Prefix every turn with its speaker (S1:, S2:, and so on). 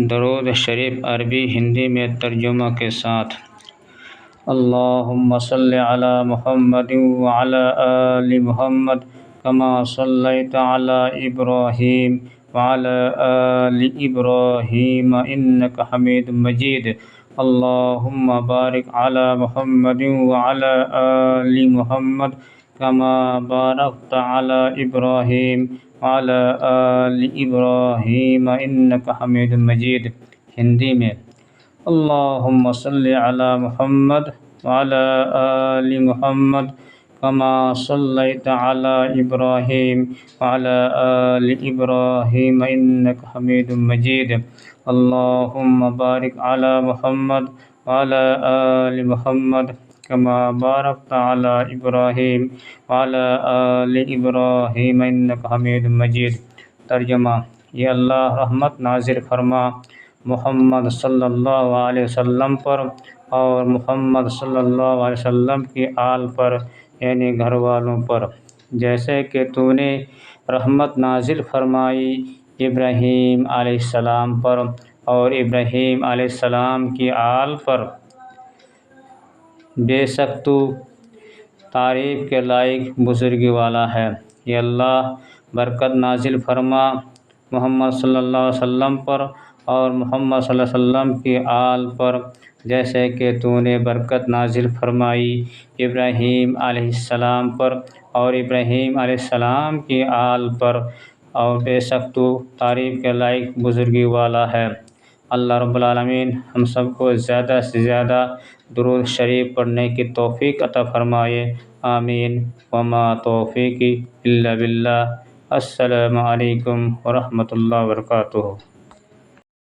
S1: درود شریف عربی ہندی میں ترجمہ کے ساتھ۔ اللہم صلی علی محمد وعلی آل محمد کما صلیت علی ابراہیم وعلی آل ابراہیم انک حمید مجید۔ اللہم بارک علی محمد وعلی آل محمد کما بارکت علی ابراہیم وعلی آل ابراہیم انک حمید مجید۔ ہندی میں اللہم صلی علی محمد وعلی آل محمد کما صلیت علی ابراہیم وعلی آل ابراہیم انک حمید مجید۔ اللہم بارک علی محمد وعلی آل محمد کما بارکت علی ابراہیم وعلی آل ابراہیم انک حمید مجید۔ ترجمہ: یہ اللہ رحمت نازل فرما محمد صلی اللہ علیہ وسلم پر اور محمد صلی اللہ علیہ وسلم کی آل پر، یعنی گھر والوں پر، جیسے کہ تو نے رحمت نازل فرمائی ابراہیم علیہ السلام پر اور ابراہیم علیہ السلام کی آل پر۔ بے شک تو تعریف کے لائق بزرگی والا ہے۔ یہ اللہ برکت نازل فرما محمد صلی اللہ علیہ وسلم پر اور محمد صلی اللہ علیہ وسلم کی آل پر، جیسے کہ تو نے برکت نازل فرمائی ابراہیم علیہ السلام پر اور ابراہیم علیہ السلام کی آل پر، اور بے شک تو تعریف کے لائق بزرگی والا ہے۔ اللہ رب العالمین ہم سب کو زیادہ سے زیادہ درود شریف پڑھنے کی توفیق عطا فرمائے، آمین۔ وما توفیقی الا باللہ۔ السلام علیکم ورحمۃ اللہ وبرکاتہ۔